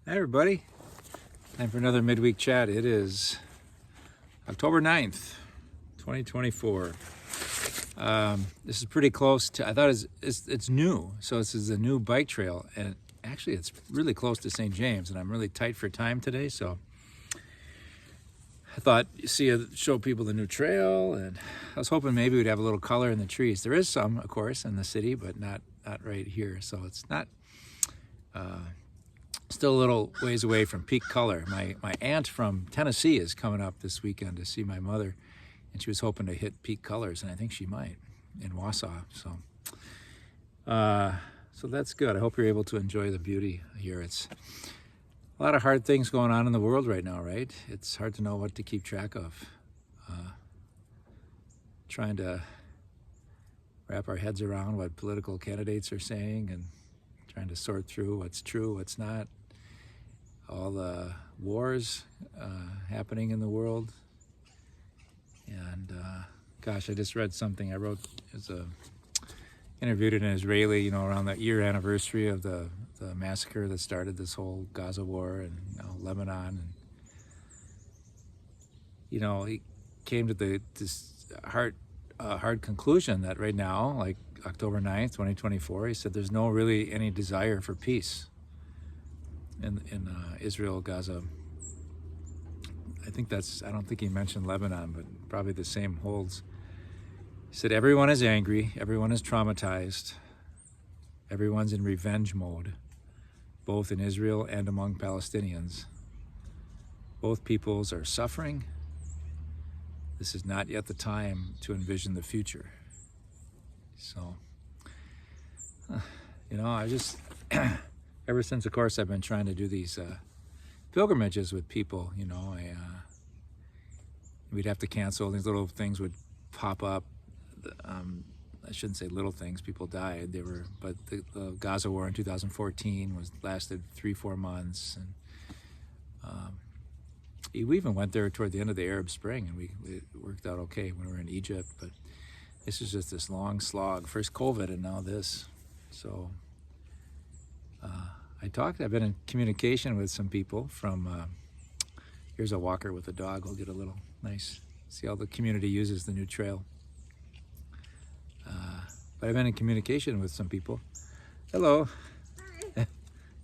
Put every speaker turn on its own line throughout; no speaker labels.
Hi everybody, time for another midweek chat. It is October 9th, 2024. This is pretty close to, I thought it's new, so this is a new bike trail, and actually it's really close to St. James, and I'm really tight for time today, so I thought show people the new trail, and I was hoping maybe we'd have a little color in the trees. There is some, of course, in the city, but not right here, so it's not still a little ways away from peak color. My aunt from Tennessee is coming up this weekend to see my mother, and she was hoping to hit peak colors, and I think she might in Wausau. So that's good. I hope you're able to enjoy the beauty here. It's a lot of hard things going on in the world right now, right? It's hard to know what to keep track of. Trying to wrap our heads around what political candidates are saying and trying to sort through what's true, what's not. All the wars happening in the world. And gosh, I just read something I wrote. Interviewed an Israeli, around the year anniversary of the massacre that started this whole Gaza war and Lebanon. And he came to this hard conclusion that right now, like October 9th, 2024, he said there's no really any desire for peace in Israel, Gaza. I don't think he mentioned Lebanon, but probably the same holds. He said everyone is angry, everyone is traumatized, everyone's in revenge mode, both in Israel and among Palestinians. Both peoples are suffering. This is not yet the time to envision the future. So, I just, ever since, of course, I've been trying to do these pilgrimages with people, we'd have to cancel, these little things would pop up. I shouldn't say little things, people died. But the Gaza war in 2014 lasted 3-4 months. And we even went there toward the end of the Arab Spring, and it worked out okay when we were in Egypt. But this is just this long slog. First COVID and now this. So I've been in communication with some people from, here's a walker with a dog. We'll get a little nice, see how the community uses the new trail. But I've been in communication with some people. Hello.
Hi.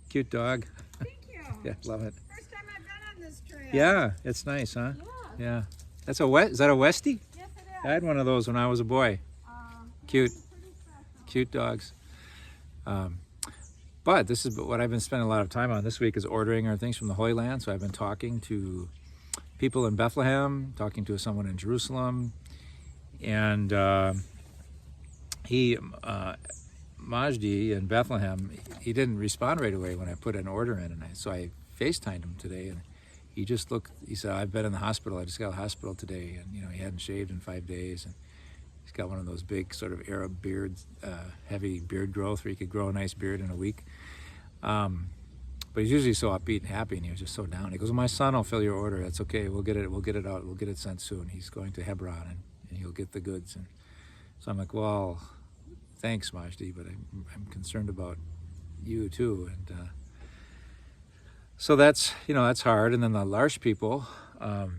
Cute dog.
Thank you.
Yeah, love it.
First time I've been on this trail.
Yeah, it's nice, huh?
Yeah.
Yeah. Is that a Westie?
Yes, it is.
I had one of those when I was a boy. Cute.
Pretty special.
Cute dogs. But this is what I've been spending a lot of time on this week, is ordering our things from the Holy Land. So I've been talking to people in Bethlehem, talking to someone in Jerusalem, and Majdi in Bethlehem, he didn't respond right away when I put an order in, so I FaceTimed him today, and he said, I've been in the hospital, I just got out of the hospital today, and he hadn't shaved in 5 days, and he's got one of those big sort of Arab beards, heavy beard growth where you could grow a nice beard in a week. But he's usually so upbeat and happy, and he was just so down. He goes, well, my son will fill your order, that's okay, we'll get it out, we'll get it sent soon. He's going to Hebron, and he'll get the goods. And so I'm like, well, thanks, Majdi, but I'm concerned about you too. And so that's hard. And then the Lars people,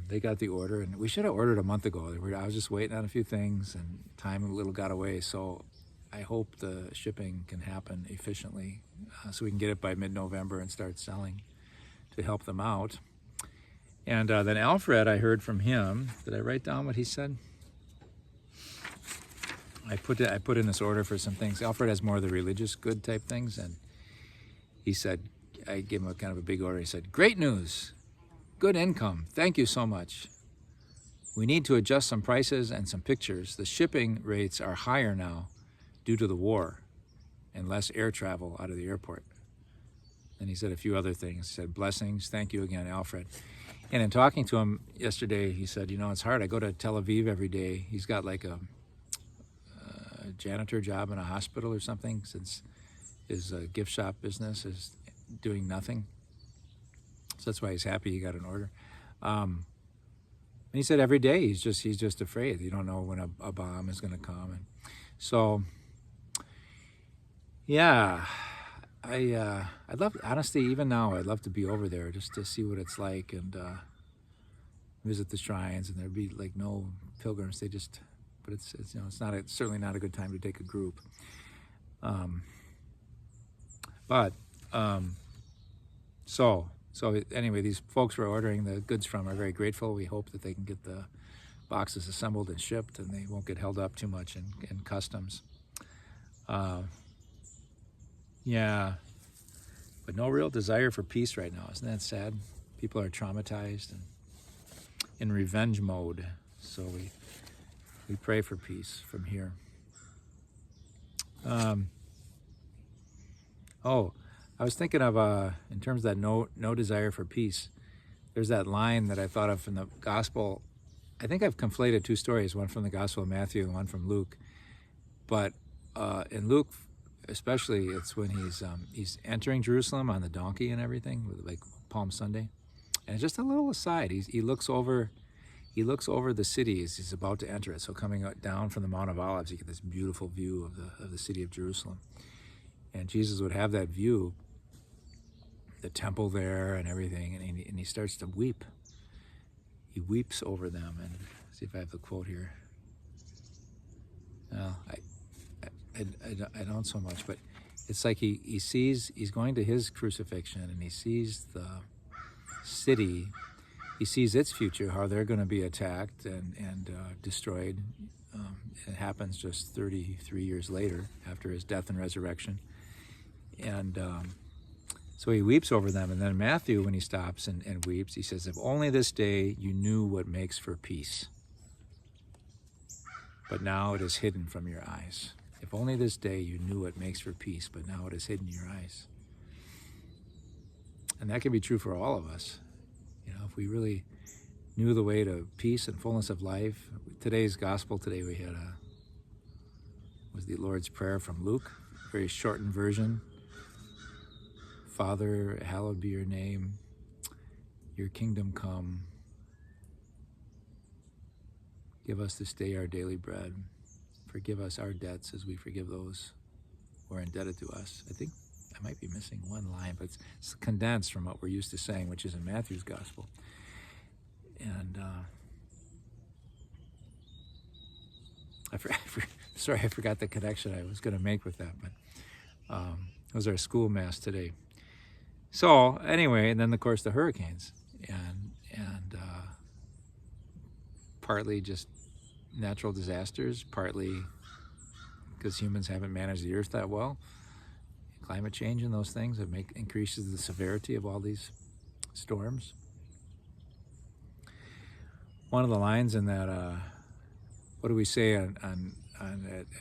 they got the order, and we should have ordered a month ago. I was just waiting on a few things, and time a little got away. So I hope the shipping can happen efficiently, so we can get it by mid-November and start selling to help them out. And then Alfred, I heard from him. Did I write down what he said? I put in this order for some things. Alfred has more of the religious good type things, and he said, I gave him a kind of a big order. He said, great news, good income, thank you so much. We need to adjust some prices and some pictures. The shipping rates are higher now due to the war and less air travel out of the airport. And he said a few other things. He said, blessings, thank you again, Alfred. And in talking to him yesterday, he said, it's hard. I go to Tel Aviv every day. He's got like a janitor job in a hospital or something, since his gift shop business is doing nothing. So that's why he's happy he got an order. And he said every day he's just afraid. You don't know when a bomb is going to come. And so, yeah, I'd love, honestly, even now, I'd love to be over there just to see what it's like and visit the shrines. And there'd be like no pilgrims. They just, but it's it's not certainly not a good time to take a group. But so anyway, these folks we're ordering the goods from are very grateful. We hope that they can get the boxes assembled and shipped, and they won't get held up too much in customs. Yeah, but no real desire for peace right now. Isn't that sad? People are traumatized and in revenge mode. So we pray for peace from here. Oh, I was thinking of in terms of that no desire for peace. There's that line that I thought of from the gospel. I think I've conflated two stories, one from the Gospel of Matthew and one from Luke. But in Luke, especially, it's when he's entering Jerusalem on the donkey and everything, like Palm Sunday. And just a little aside, he looks over the city as he's about to enter it. So coming down from the Mount of Olives, you get this beautiful view of the city of Jerusalem. And Jesus would have that view, the temple there and everything, and he starts to weep. He weeps over them. And see if I have the quote here. Well, I don't so much, but it's like he's going to his crucifixion, and he sees the city, he sees its future, how they're going to be attacked and destroyed. It happens just 33 years later after his death and resurrection. And so he weeps over them. And then Matthew, when he stops and weeps, he says, if only this day you knew what makes for peace, but now it is hidden from your eyes. If only this day you knew what makes for peace, but now it is hidden in your eyes. And that can be true for all of us. If we really knew the way to peace and fullness of life. Today's gospel today we had was the Lord's Prayer from Luke, very shortened version. Father, hallowed be your name. Your kingdom come. Give us this day our daily bread. Forgive us our debts as we forgive those who are indebted to us. I think I might be missing one line, but it's condensed from what we're used to saying, which is in Matthew's gospel. And sorry, I forgot the connection I was going to make with that, but it was our school mass today. So anyway, and then of course the hurricanes, and partly just natural disasters, partly because humans haven't managed the earth that well. Climate change and those things that increases the severity of all these storms. One of the lines in that, what do we say at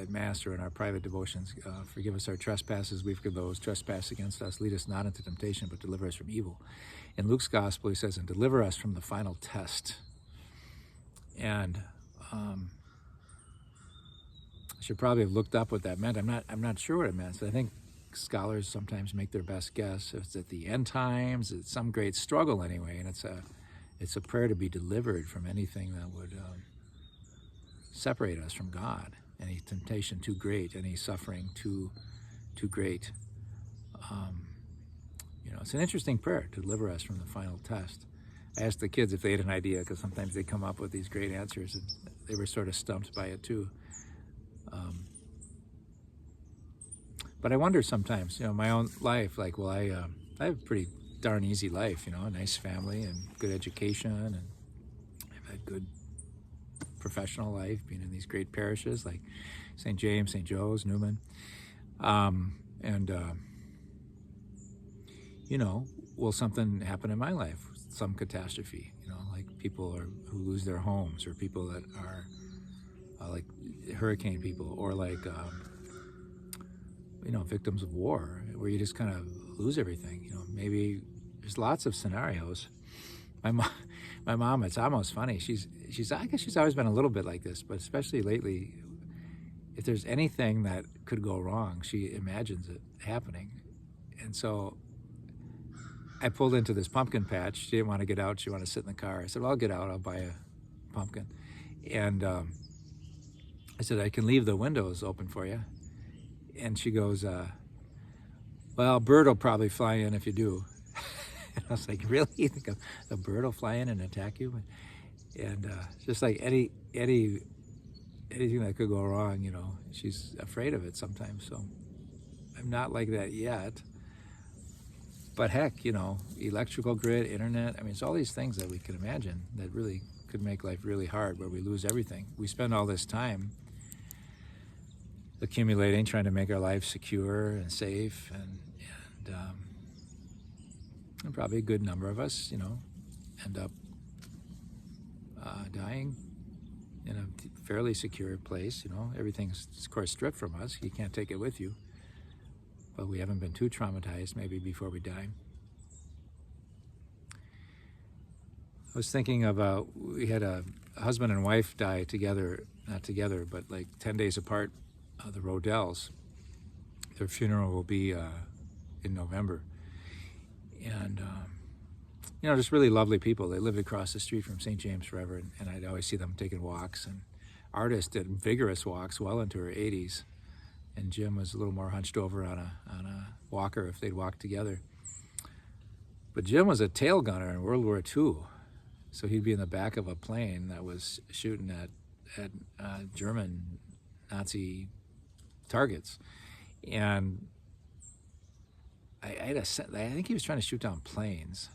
Mass or in our private devotions? Forgive us our trespasses, we forgive those trespass against us. Lead us not into temptation, but deliver us from evil. In Luke's gospel, he says, and deliver us from the final test. And I should probably have looked up what that meant. I'm not sure what it meant. So I think scholars sometimes make their best guess. It's at the end times. It's some great struggle anyway, and it's a prayer to be delivered from anything that would separate us from God. Any temptation too great, any suffering too great. It's an interesting prayer to deliver us from the final test. I asked the kids if they had an idea, because sometimes they come up with these great answers, and they were sort of stumped by it too. But I wonder sometimes, my own life, like, well, I have a pretty darn easy life, a nice family and good education, and I've had good professional life, being in these great parishes like St. James, St. Joe's, Newman. Will something happen in my life? Some catastrophe, like people who lose their homes, or people that are like hurricane people, or like victims of war, where you just kind of lose everything. Maybe there's lots of scenarios. My mom, it's almost funny. She's I guess she's always been a little bit like this, but especially lately, if there's anything that could go wrong, she imagines it happening. And so I pulled into this pumpkin patch. She didn't want to get out. She wanted to sit in the car. I said, well, I'll get out. I'll buy a pumpkin. And I said, I can leave the windows open for you. And she goes, well, a bird will probably fly in if you do. And I was like, really? You think a bird will fly in and attack you? And just like anything that could go wrong, you know, she's afraid of it sometimes. So I'm not like that yet. But heck, you know, electrical grid, internet, I mean, it's all these things that we can imagine that really could make life really hard, where we lose everything. We spend all this time accumulating, trying to make our life secure and safe, and probably a good number of us, you know, end up dying in a fairly secure place. You know, everything's of course stripped from us. You can't take it with you, but we haven't been too traumatized maybe before we die. I was thinking of we had a husband and wife die together, not together, but like 10 days apart, the Rodells. Their funeral will be in November. And, you know, just really lovely people. They lived across the street from St. James forever, and I'd always see them taking walks. And Artist did vigorous walks well into her 80s. And Jim was a little more hunched over on a walker if they'd walked together. But Jim was a tail gunner in World War II. So he'd be in the back of a plane that was shooting at German Nazi targets. And I think he was trying to shoot down planes.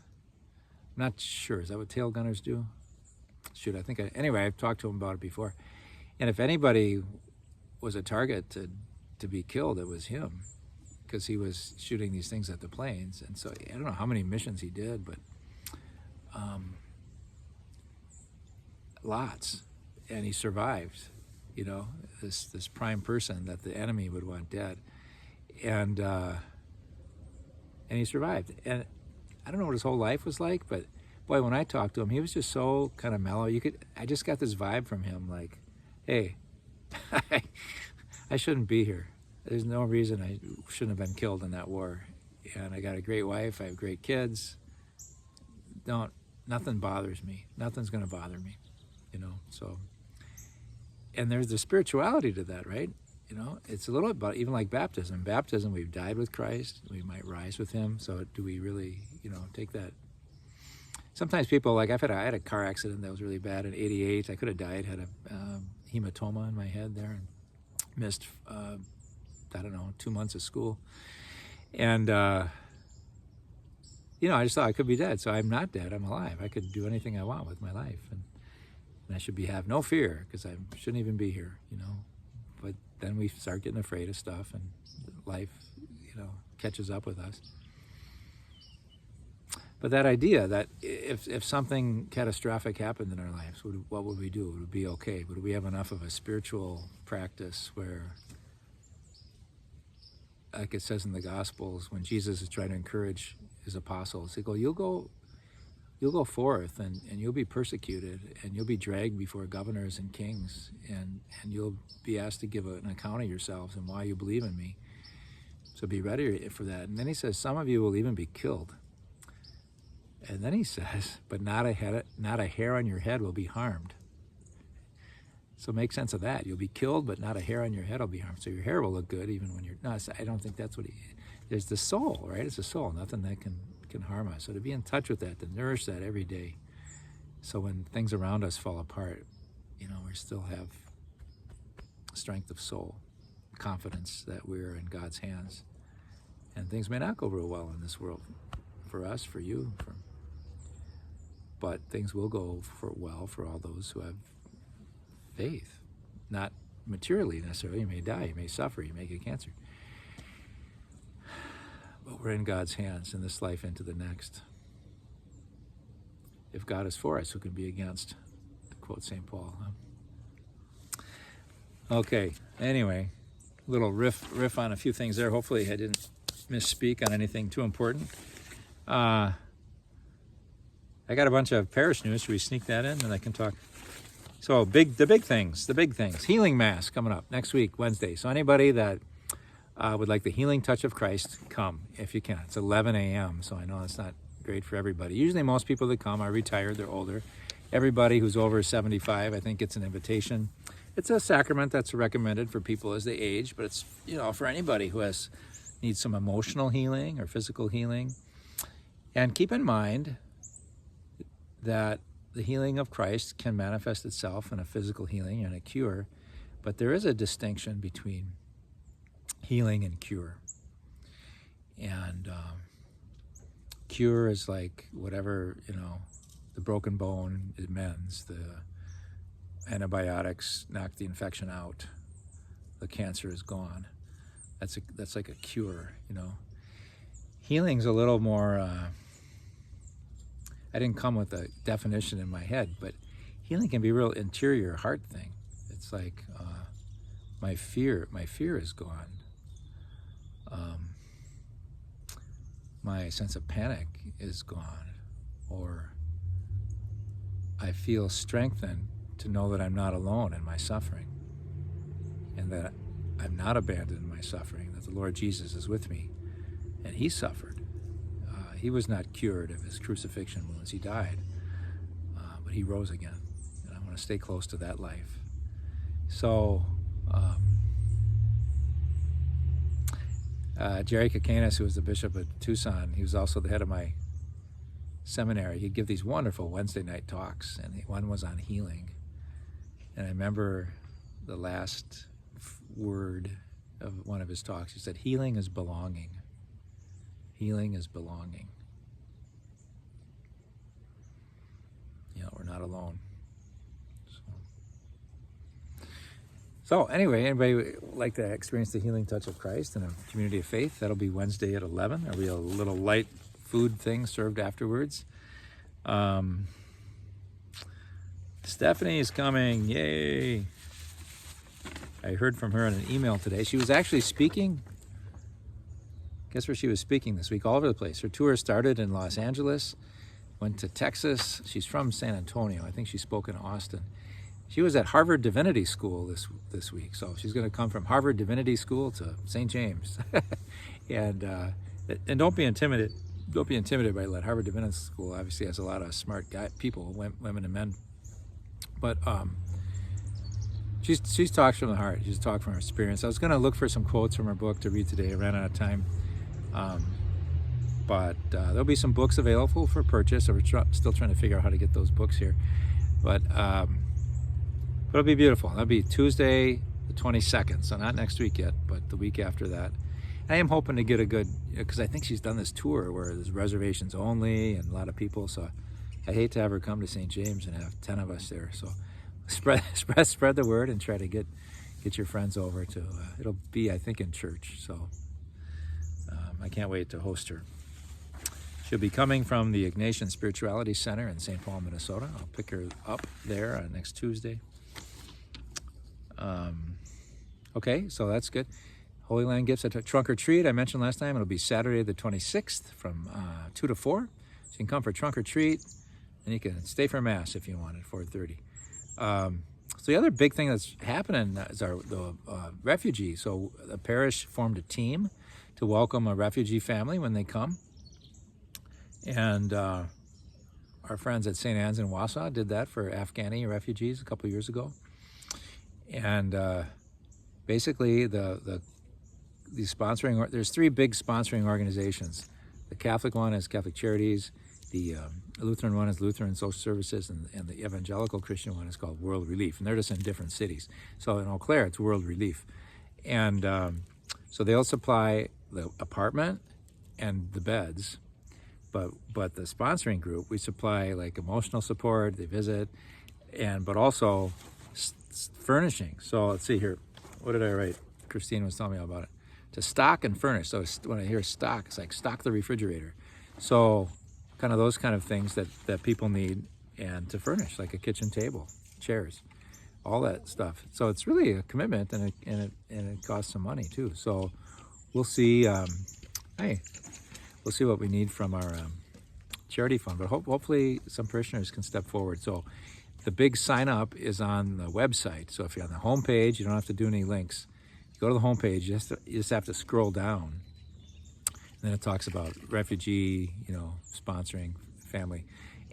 I'm not sure. Is that what tail gunners do? Shoot, anyway, I've talked to him about it before. And if anybody was a target to be killed, it was him, because he was shooting these things at the planes. And so I don't know how many missions he did, but lots. And he survived, you know, this prime person that the enemy would want dead. And he survived. And I don't know what his whole life was like, but boy, when I talked to him, he was just so kind of mellow. I just got this vibe from him, like, hey, I shouldn't be here. There's no reason I shouldn't have been killed in that war. And I got a great wife, I have great kids. Nothing bothers me. Nothing's gonna bother me, you know, so. And there's the spirituality to that, right? You know, it's a little about, even like baptism. Baptism, we've died with Christ, we might rise with him. So do we really, you know, take that? Sometimes people, like I had a car accident that was really bad in '88. I could have died, had a hematoma in my head there, and missed, 2 months of school. And, you know, I just thought I could be dead. So I'm not dead, I'm alive. I could do anything I want with my life. And I should have no fear, because I shouldn't even be here, you know. But then we start getting afraid of stuff, and life, you know, catches up with us. But that idea that if something catastrophic happened in our lives, what would we do? Would it be okay? Would we have enough of a spiritual practice where, like it says in the Gospels, when Jesus is trying to encourage his apostles, he goes, you'll go forth and you'll be persecuted, and you'll be dragged before governors and kings, and you'll be asked to give an account of yourselves and why you believe in me. So be ready for that. And then he says, some of you will even be killed. And then he says, but not a hair on your head will be harmed. So make sense of that. You'll be killed, but not a hair on your head will be harmed. So your hair will look good even when you're not. I don't think that's what there's the soul, right? It's the soul, nothing that can harm us. So to be in touch with that, to nourish that every day, so when things around us fall apart, you know, we still have strength of soul, confidence that we're in God's hands. And things may not go real well in this world, for us, for you, but things will go well for all those who have faith. Not materially necessarily. You may die, you may suffer, you may get cancer. But we're in God's hands in this life into the next. If God is for us, who can be against? To quote St. Paul. Huh? Okay, anyway, a little riff on a few things there. Hopefully I didn't misspeak on anything too important. I got a bunch of parish news. Should we sneak that in and I can talk? So the big things. Healing Mass coming up next week, Wednesday. So anybody that would like the healing touch of Christ, come if you can. It's 11 a.m., so I know it's not great for everybody. Usually most people that come are retired, they're older. Everybody who's over 75, I think, gets an invitation. It's a sacrament that's recommended for people as they age, but it's, you know, for anybody who has need some emotional healing or physical healing. And keep in mind that the healing of Christ can manifest itself in a physical healing and a cure, but there is a distinction between healing and cure. And cure is like whatever, the broken bone, it mends. The antibiotics knock the infection out. The cancer is gone. That's like a cure, Healing's a little more, I didn't come with a definition in my head, but healing can be a real interior heart thing. It's like my fear is gone. My sense of panic is gone, or I feel strengthened to know that I'm not alone in my suffering, and that I'm not abandoned in my suffering, that the Lord Jesus is with me, and he suffered. He was not cured of his crucifixion wounds. He died, but he rose again, and I want to stay close to that life. So Jerry Kakanis, who was the bishop of Tucson, he was also the head of my seminary. He'd give these wonderful Wednesday night talks, and one was on healing. And I remember the last word of one of his talks. He said, healing is belonging. Healing is belonging. We're not alone. So anyway, anybody would like to experience the healing touch of Christ in a community of faith? That'll be Wednesday at 11. There'll be a little light food thing served afterwards. Stephanie is coming. Yay. I heard from her in an email today. She was actually speaking. Guess where she was speaking this week? All over the place. Her tour started in Los Angeles, went to Texas. She's from San Antonio. I think she spoke in Austin. She was at Harvard Divinity School this week. So she's going to come from Harvard Divinity School to St. James. and don't be intimidated. Don't be intimidated by that. Harvard Divinity School obviously has a lot of smart people, women and men. But she's talks from the heart. She's talked from her experience. I was going to look for some quotes from her book to read today. I ran out of time. But there'll be some books available for purchase. So we're still trying to figure out how to get those books here. But it'll be beautiful. That'll be Tuesday the 22nd. So not next week yet, but the week after that. I am hoping to get a good, because I think she's done this tour where there's reservations only and a lot of people. So I hate to have her come to St. James and have 10 of us there. So spread the word and try to get your friends over to. It'll be, I think, in church. So I can't wait to host her. She'll be coming from the Ignatian Spirituality Center in St. Paul, Minnesota. I'll pick her up there next Tuesday. Okay, so that's good. Holy Land Gifts at Trunk or Treat, I mentioned last time. It'll be Saturday the 26th from 2 to 4. So you can come for Trunk or Treat, and you can stay for Mass if you want at 4:30. So the other big thing that's happening is the refugees. So the parish formed a team to welcome a refugee family when they come. And our friends at St. Anne's in Wausau did that for Afghani refugees a couple years ago. And basically these sponsoring, there's three big sponsoring organizations. The Catholic one is Catholic Charities, the Lutheran one is Lutheran Social Services, and the Evangelical Christian one is called World Relief, and they're just in different cities. So in Eau Claire, it's World Relief. And so they'll supply the apartment and the beds, but the sponsoring group, we supply like emotional support, they visit, but also furnishing. So let's see here, what did I write? Christine was telling me about it. To stock and furnish. So when I hear stock, it's like stock the refrigerator. So kind of those kind of things that people need, and to furnish, like a kitchen table, chairs, all that stuff. So it's really a commitment, and it costs some money too. So we'll see. We'll see what we need from our charity fund, but hopefully some parishioners can step forward. So the big sign up is on the website. So if you're on the home page, you don't have to do any links. You go to the home page, you just have to scroll down. And then it talks about refugee, sponsoring family.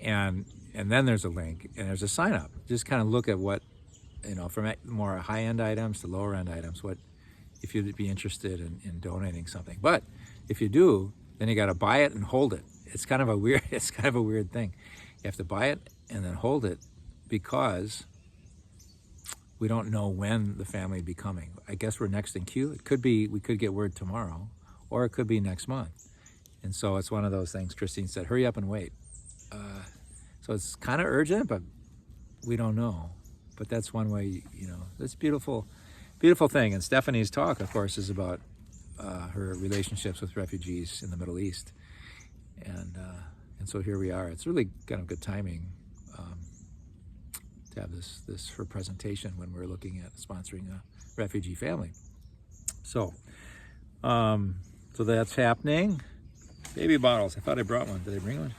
And then there's a link and there's a sign up. Just kind of look at what, from more high-end items to lower-end items, what if you'd be interested in donating something. But if you do, then you got to buy it and hold it. It's kind of a weird thing. You have to buy it and then hold it because we don't know when the family will be coming. I guess we're next in queue. It could be, we could get word tomorrow, or it could be next month. And so it's one of those things. Christine said, hurry up and wait. So it's kind of urgent, but we don't know. But that's one way, that's beautiful thing. And Stephanie's talk, of course, is about her relationships with refugees in the Middle East. And so here we are. It's really kind of good timing to have this her presentation when we're looking at sponsoring a refugee family. So that's happening. Baby bottles. I thought I brought one. Did I bring one?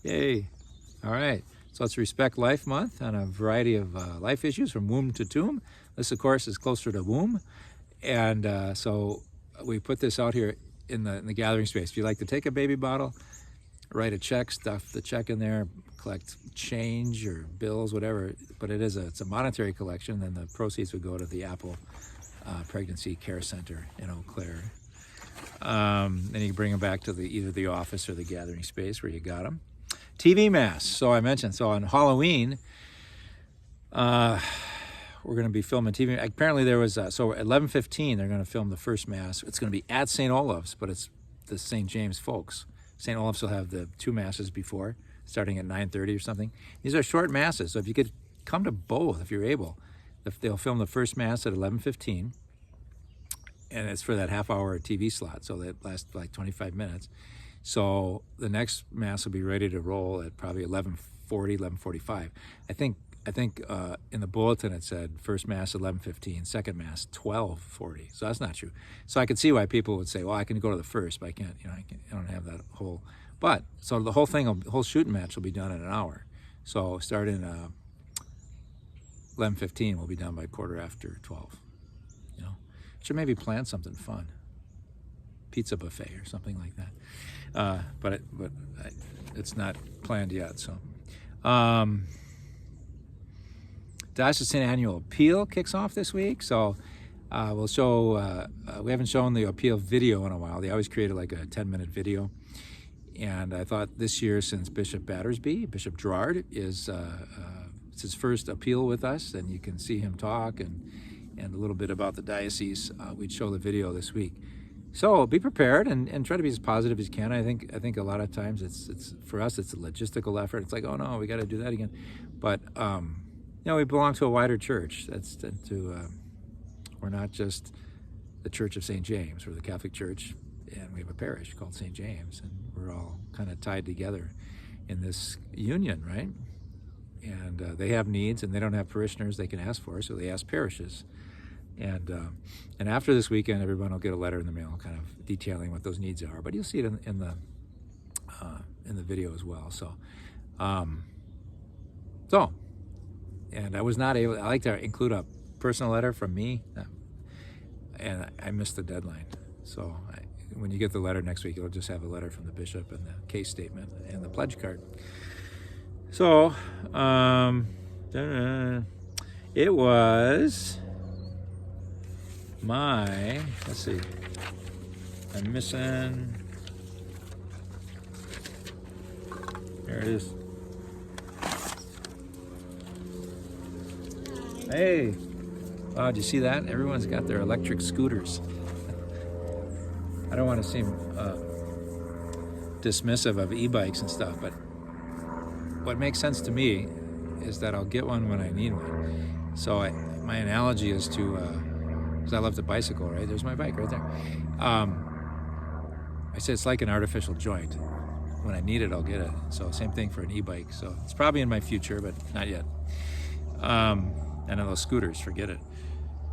Yay. All right. So it's Respect Life Month on a variety of life issues from womb to tomb. This, of course, is closer to womb. And so we put this out here in the gathering space. If you'd like to take a baby bottle, write a check, stuff the check in there, collect change or bills, whatever. But it's a monetary collection, and the proceeds would go to the Apple Pregnancy Care Center in Eau Claire. And you can bring them back to either the office or the gathering space where you got them. TV Mass. So I mentioned, on Halloween, we're going to be filming TV. Apparently there was, so at 11:15, they're going to film the first Mass. It's going to be at St. Olaf's, but it's the St. James folks. St. Olaf's will have the 2 Masses before, starting at 9:30 or something. These are short Masses, so if you could come to both, if you're able. They'll film the first Mass at 11:15, and it's for that half-hour TV slot, so that lasts like 25 minutes. So the next Mass will be ready to roll at probably 11:40, 11:45. I think in the bulletin it said first Mass 11:15, second Mass 12:40. So that's not true. So I could see why people would say, well, I can go to the first, but I can't. I don't have that whole. But so the whole shooting match will be done in an hour. So starting 11:15, we'll be done by 12:15. Should maybe plan something fun. Pizza buffet or something like that. But it's not planned yet. So, Diocesan Annual Appeal kicks off this week. So we'll show. We haven't shown the appeal video in a while. They always created like a 10-minute video. And I thought this year, since Bishop Gerard is it's his first appeal with us, and you can see him talk and a little bit about the diocese, we'd show the video this week. So be prepared and try to be as positive as you can. I think a lot of times it's for us it's a logistical effort. It's like, oh no, we got to do that again. But we belong to a wider church. We're not just the Church of St. James. We're the Catholic Church, and we have a parish called St. James, and we're all kind of tied together in this union, right? And they have needs, and they don't have parishioners they can ask for, so they ask parishes. And after this weekend, everyone will get a letter in the mail, kind of detailing what those needs are. But you'll see it in the video as well. So, and I was not able. I like to include a personal letter from me, and I missed the deadline. So when you get the letter next week, you'll just have a letter from the bishop and the case statement and the pledge card. So, it was let's see, I'm missing, there it is. Hey, wow, did you see that? Everyone's got their electric scooters. I don't want to seem dismissive of e-bikes and stuff, but what makes sense to me is that I'll get one when I need one. So my analogy is to, because I love to bicycle, right? There's my bike right there. I said it's like an artificial joint. When I need it, I'll get it. So same thing for an e-bike. So it's probably in my future, but not yet. And then those scooters, forget it.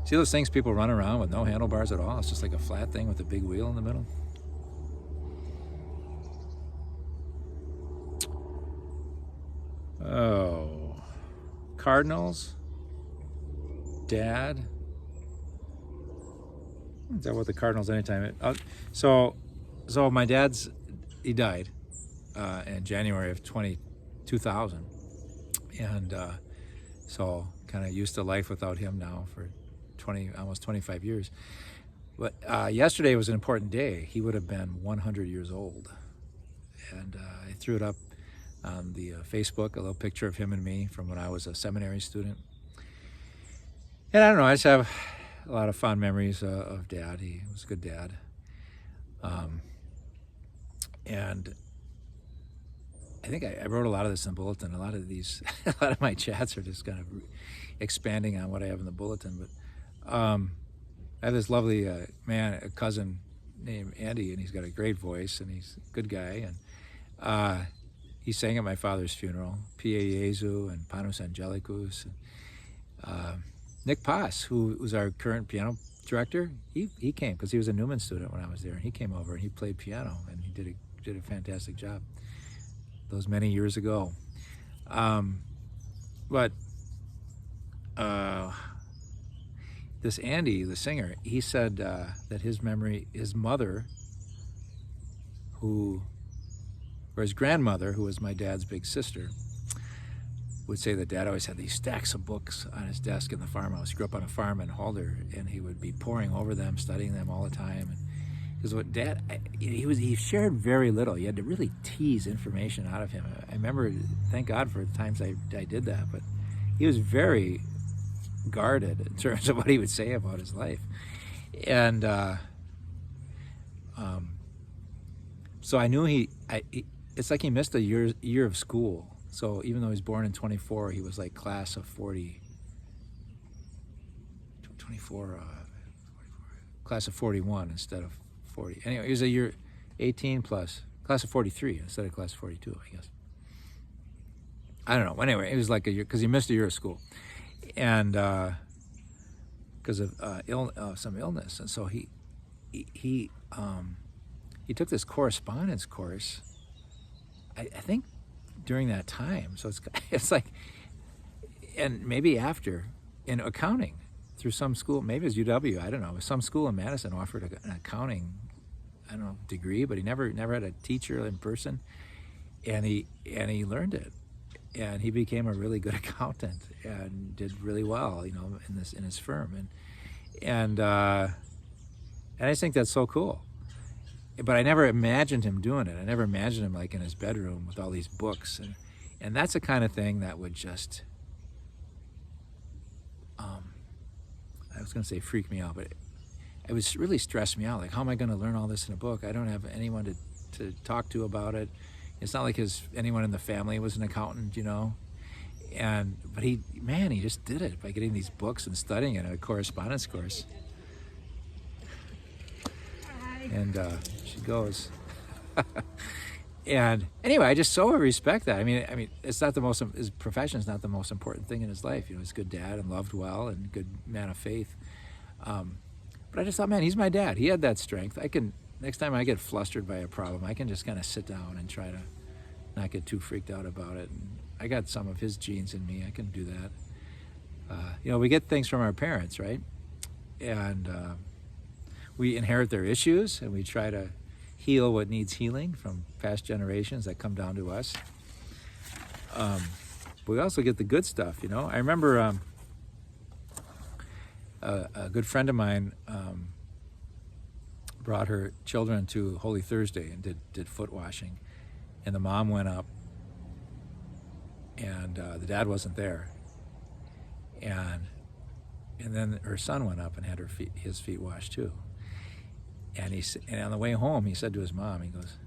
See those things people run around with no handlebars at all? It's just like a flat thing with a big wheel in the middle. Oh, Cardinals, Dad. Is that what the Cardinals anytime? So my dad's, he died in January of 2000, and So kind of used to life without him now for almost 25 years. But yesterday was an important day. He would have been 100 years old. And I threw it up on the Facebook, a little picture of him and me from when I was a seminary student. And I don't know, I just have a lot of fond memories of Dad. He was a good dad. And I think I wrote a lot of this in the bulletin. A lot of my chats are just kind of expanding on what I have in the bulletin. But I have this lovely a cousin named Andy, and he's got a great voice, and he's a good guy. And he sang at my father's funeral, Pie Jesu and Panus Angelicus. And, Nick Pass, who was our current piano director, he came because he was a Newman student when I was there, and he came over and he played piano, and he did a fantastic job those many years ago. But this Andy, the singer, he said that his mother, or his grandmother, who was my dad's big sister, would say that Dad always had these stacks of books on his desk in the farmhouse. He grew up on a farm in Halder, and he would be poring over them, studying them all the time. Because what Dad, he shared very little. You had to really tease information out of him. I remember, thank God for the times I did that, but he was very guarded in terms of what he would say about his life. And so I knew it's like he missed a year of school. So even though he was born in 24, he was like class of 40, class of 41 instead of 40. Anyway, he was a year 18 plus, class of 43 instead of class of 42, I guess. I don't know. Anyway, it was like a year, because he missed a year of school. And because of some illness. And so he took this correspondence course, I think, during that time. So it's like, and maybe after, in accounting through some school, maybe it was UW, I don't know, some school in Madison offered an accounting, I don't know, degree, but he never had a teacher in person, and he learned it, and he became a really good accountant and did really well, in his firm, and I just think that's so cool. But I never imagined him doing it. I never imagined him like in his bedroom with all these books. And that's the kind of thing that would just, I was going to say freak me out, but it would really stress me out. Like, how am I going to learn all this in a book? I don't have anyone to talk to about it. It's not like anyone in the family was an accountant, But he just did it by getting these books and studying it in a correspondence course. And she goes. And anyway, I just so respect that. I mean, it's not his profession is not the most important thing in his life. He's a good dad and loved well and good man of faith. But I just thought, man, he's my dad. He had that strength. Next time I get flustered by a problem, I can just kind of sit down and try to not get too freaked out about it. And I got some of his genes in me. I can do that. We get things from our parents, right? And we inherit their issues, and we try to heal what needs healing from past generations that come down to us. But we also get the good stuff, I remember a good friend of mine brought her children to Holy Thursday and did foot washing. And the mom went up, and the dad wasn't there. And then her son went up and had his feet washed too. And on the way home, he said to his mom, he goes,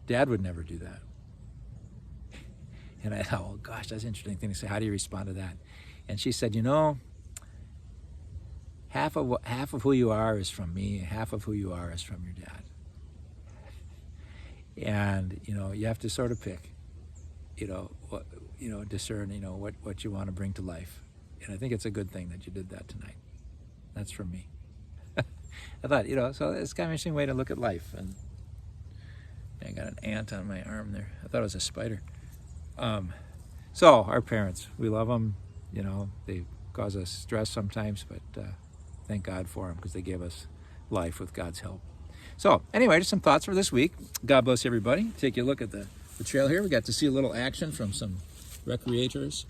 Dad would never do that. And I thought, oh gosh, that's an interesting thing to say. How do you respond to that? And she said, half of who you are is from me, half of who you are is from your dad. And you have to sort of pick, discern, what you want to bring to life. And I think it's a good thing that you did that tonight. That's from me. I thought, so it's kind of an interesting way to look at life. And I got an ant on my arm there. I thought it was a spider. So our parents, we love them. They cause us stress sometimes, but thank God for them because they gave us life with God's help. So anyway, just some thoughts for this week. God bless everybody. Take a look at the trail here. We got to see a little action from some Recreators.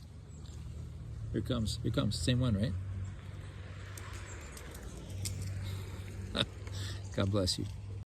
Here comes. Same one, right? God bless you.